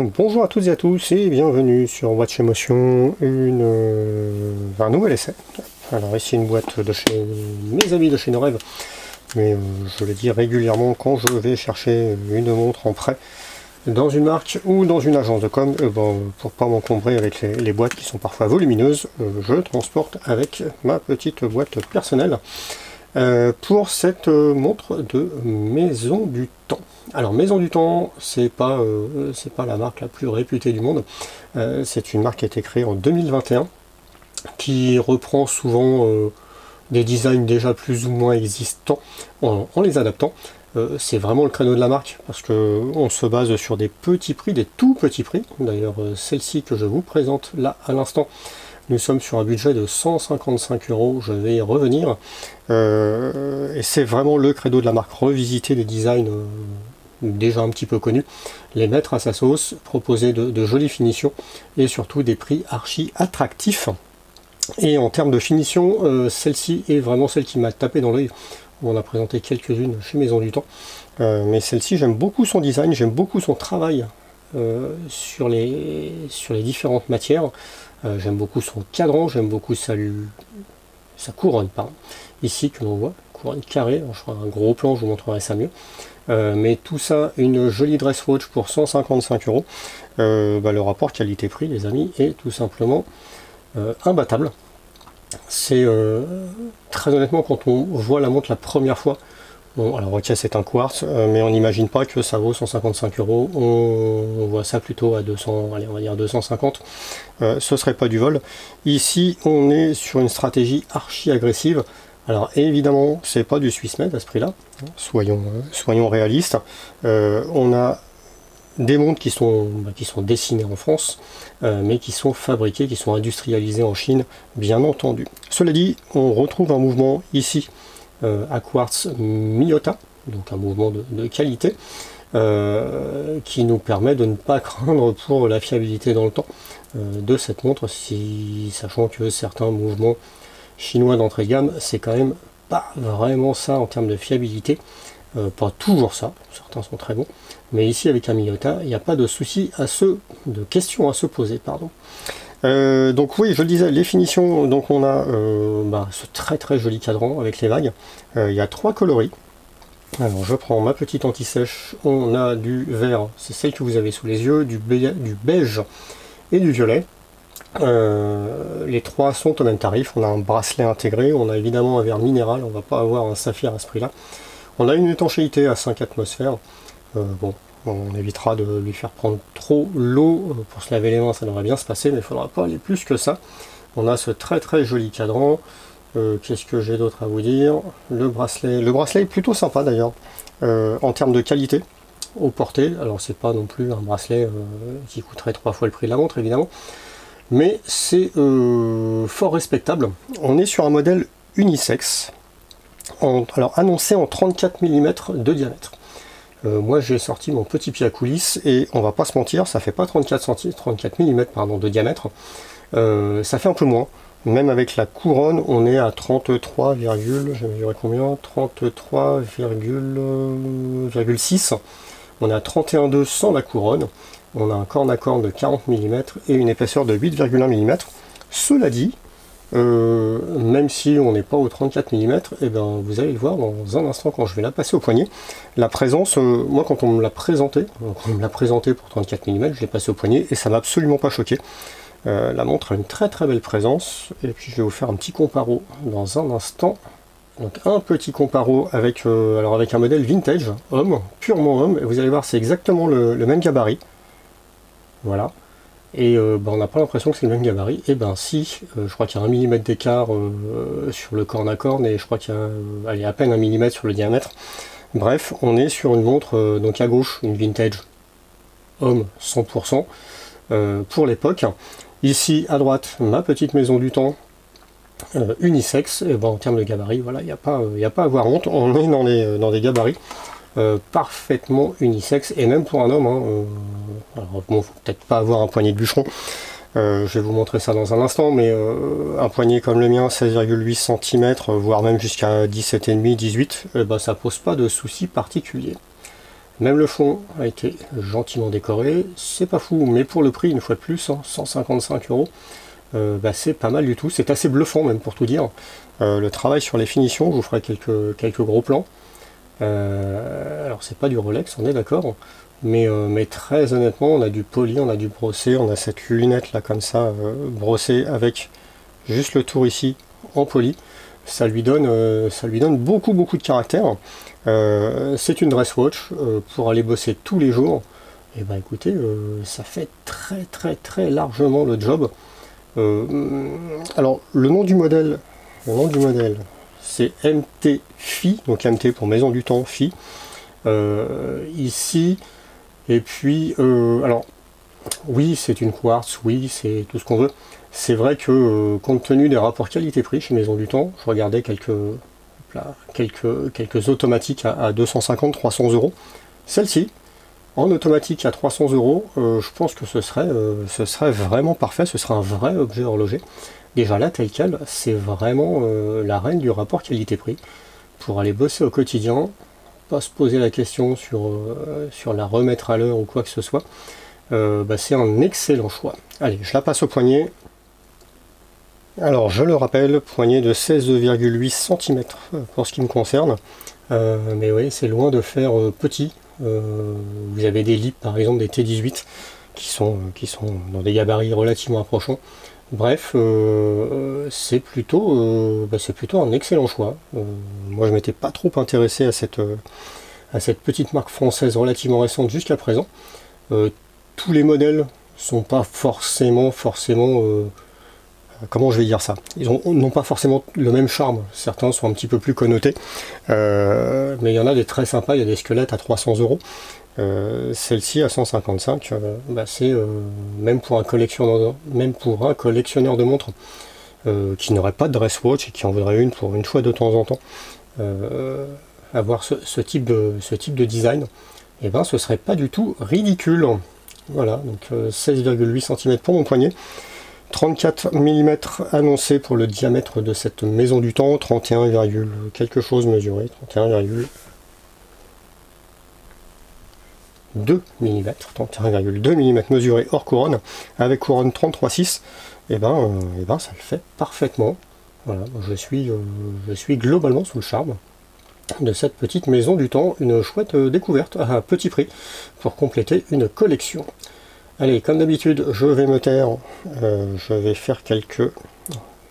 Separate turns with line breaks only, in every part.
Bonjour à toutes et à tous et bienvenue sur Watch Emotion, un nouvel essai. Alors ici une boîte de chez mes amis de chez nos rêves, mais je le dis régulièrement quand je vais chercher une montre en prêt dans une marque ou dans une agence de com, pour pas m'encombrer avec les boîtes qui sont parfois volumineuses, je transporte avec ma petite boîte personnelle pour cette montre de Maison du Temps. Alors Maison du Temps, c'est pas la marque la plus réputée du monde. C'est une marque qui a été créée en 2021, qui reprend souvent des designs déjà plus ou moins existants en les adaptant. C'est vraiment le créneau de la marque parce que on se base sur des petits prix, des tout petits prix. D'ailleurs, celle-ci que je vous présente là à l'instant, nous sommes sur un budget de 155 €, je vais y revenir. Et c'est vraiment le credo de la marque, revisiter des designs déjà un petit peu connus, les mettre à sa sauce, proposer de jolies finitions et surtout des prix archi attractifs. Et en termes de finition, celle-ci est vraiment celle qui m'a tapé dans l'œil. On a présenté quelques-unes chez Maison du Temps, mais celle-ci, j'aime beaucoup son design, j'aime beaucoup son travail sur les différentes matières. J'aime beaucoup son cadran, j'aime beaucoup sa couronne, pardon. Ici que l'on voit, couronne carrée, je ferai un gros plan, je vous montrerai ça mieux. Mais tout ça, une jolie dress watch pour 155 €. Le rapport qualité-prix, les amis, est tout simplement imbattable. C'est très honnêtement, quand on voit la montre la première fois, bon, alors ok, c'est un quartz, mais on n'imagine pas que ça vaut 155 €. On voit ça plutôt à 200, allez, on va dire 250. Ce serait pas du vol. Ici, on est sur une stratégie archi agressive. Alors évidemment, c'est pas du Swiss made à ce prix-là. Soyons réalistes. On a des montres qui sont dessinées en France, mais qui sont fabriquées, qui sont industrialisées en Chine, bien entendu. Cela dit, on retrouve un mouvement ici à quartz Miyota, donc un mouvement de qualité, qui nous permet de ne pas craindre pour la fiabilité dans le temps de cette montre, sachant que certains mouvements chinois d'entrée de gamme, c'est quand même pas vraiment ça en termes de fiabilité. Pas toujours ça, certains sont très bons, mais ici avec un Miyota, il n'y a pas de souci de questions à se poser, pardon. Donc oui, je le disais, les finitions, donc on a ce très très joli cadran avec les vagues. Il y a 3 coloris. Alors je prends ma petite anti-sèche, on a du vert, c'est celle que vous avez sous les yeux, du beige et du violet. Les 3 sont au même tarif, on a un bracelet intégré, on a évidemment un verre minéral, on va pas avoir un saphir à ce prix-là. On a une étanchéité à 5 atmosphères. On évitera de lui faire prendre trop l'eau pour se laver les mains, ça devrait bien se passer, mais il ne faudra pas aller plus que ça. On a ce très très joli cadran. Qu'est-ce que j'ai d'autre à vous dire? Le bracelet est plutôt sympa d'ailleurs, en termes de qualité au porté. Alors c'est pas non plus un bracelet qui coûterait 3 fois le prix de la montre évidemment, mais c'est fort respectable. On est sur un modèle unisexe, alors annoncé en 34 mm de diamètre. Moi j'ai sorti mon petit pied à coulisses et on va pas se mentir, ça fait pas 34 mm pardon, de diamètre, ça fait un peu moins. Même avec la couronne, on est à 33, j'ai mesuré combien, 33,6. On est à 31,2 sans la couronne. On a un corne à corne de 40 mm et une épaisseur de 8,1 mm. Cela dit, même si on n'est pas au 34 mm, et ben vous allez le voir dans un instant quand je vais la passer au poignet. La présence, moi quand on me l'a présenté pour 34 mm, je l'ai passé au poignet et ça m'a absolument pas choqué. La montre a une très très belle présence, et puis je vais vous faire un petit comparo dans un instant. Donc un petit comparo avec, avec un modèle vintage, homme, purement homme, et vous allez voir c'est exactement le même gabarit. Voilà. Et on n'a pas l'impression que c'est le même gabarit. Et ben si, je crois qu'il y a 1 mm d'écart sur le corne à corne, et je crois qu'il y a à peine 1 mm sur le diamètre. Bref, on est sur une montre, donc à gauche, une vintage homme 100%, pour l'époque. Ici, à droite, ma petite Maison du Temps, unisexe. Et en termes de gabarit, voilà, il n'y a pas à avoir honte, on est dans des gabarits parfaitement unisexe, et même pour un homme, alors bon, faut peut-être pas avoir un poignet de bûcheron, je vais vous montrer ça dans un instant, mais un poignet comme le mien, 16,8 cm, voire même jusqu'à 17,5, 18, ça pose pas de soucis particuliers. Même le fond a été gentiment décoré, c'est pas fou, mais pour le prix, une fois de plus, hein, 155 €, c'est pas mal du tout, c'est assez bluffant même pour tout dire. Le travail sur les finitions, je vous ferai quelques gros plans. Alors c'est pas du Rolex, on est d'accord, mais très honnêtement, on a du poli, on a du brossé, on a cette lunette là comme ça, brossée avec juste le tour ici en poli. Ça lui donne beaucoup de caractère. C'est une dress watch pour aller bosser tous les jours. Et bah écoutez, ça fait très largement le job. Alors le nom du modèle, c'est MT Phi, donc MT pour Maison du Temps Phi. Ici, et puis alors oui, c'est une quartz, oui, c'est tout ce qu'on veut. C'est vrai que compte tenu des rapports qualité-prix chez Maison du Temps, je regardais quelques automatiques à 250-300 €. Celle-ci, en automatique à 300 €, je pense que ce serait vraiment parfait, ce serait un vrai objet horloger. Déjà là, tel quel, c'est vraiment la reine du rapport qualité-prix. Pour aller bosser au quotidien, pas se poser la question sur la remettre à l'heure ou quoi que ce soit, c'est un excellent choix. Allez, je la passe au poignet. Alors, je le rappelle, poignet de 16,8 cm pour ce qui me concerne. Mais oui, c'est loin de faire petit. Vous avez des lips, par exemple, des T18, qui sont dans des gabarits relativement approchants. Bref, c'est plutôt un excellent choix. Moi, je m'étais pas trop intéressé à cette petite marque française relativement récente jusqu'à présent. Tous les modèles sont pas forcément comment je vais dire ça, ils n'ont pas forcément le même charme. Certains sont un petit peu plus connotés, mais il y en a des très sympas. Il y a des squelettes à 300 €. Celle-ci à 155, c'est même pour un collectionneur de montres qui n'aurait pas de dress watch et qui en voudrait une pour une fois de temps en temps, avoir ce type de design, et ce serait pas du tout ridicule. Voilà, donc 16,8 cm pour mon poignet, 34 mm annoncé pour le diamètre de cette Maison du Temps, 31, quelque chose mesuré, 31,2 mm, 31,2 mm mesuré hors couronne, avec couronne 33,6, et ça le fait parfaitement. Voilà, je suis globalement sous le charme de cette petite Maison du Temps, une chouette découverte à petit prix pour compléter une collection. Allez, comme d'habitude, je vais me taire, je vais faire quelques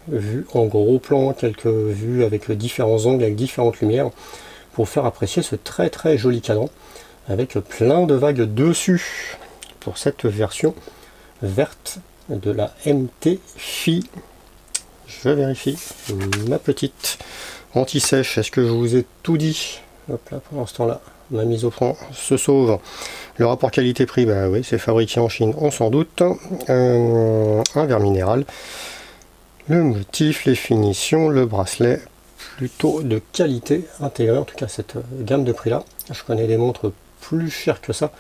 vues en gros plan, quelques vues avec différents angles, avec différentes lumières, pour faire apprécier ce très joli cadran, avec plein de vagues dessus, pour cette version verte de la MT Phi. Je vérifie ma petite anti-sèche, est-ce que je vous ai tout dit? Hop là, pendant ce temps-là, ma mise au point se sauve. Le rapport qualité-prix, oui, c'est fabriqué en Chine, on s'en doute. Un verre minéral. Le motif, les finitions, le bracelet, plutôt de qualité intégrée, en tout cas cette gamme de prix-là. Je connais des montres plus chères que ça,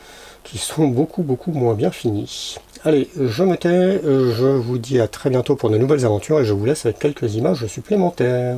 qui sont beaucoup moins bien finies. Allez, je me tais, je vous dis à très bientôt pour de nouvelles aventures, et je vous laisse avec quelques images supplémentaires.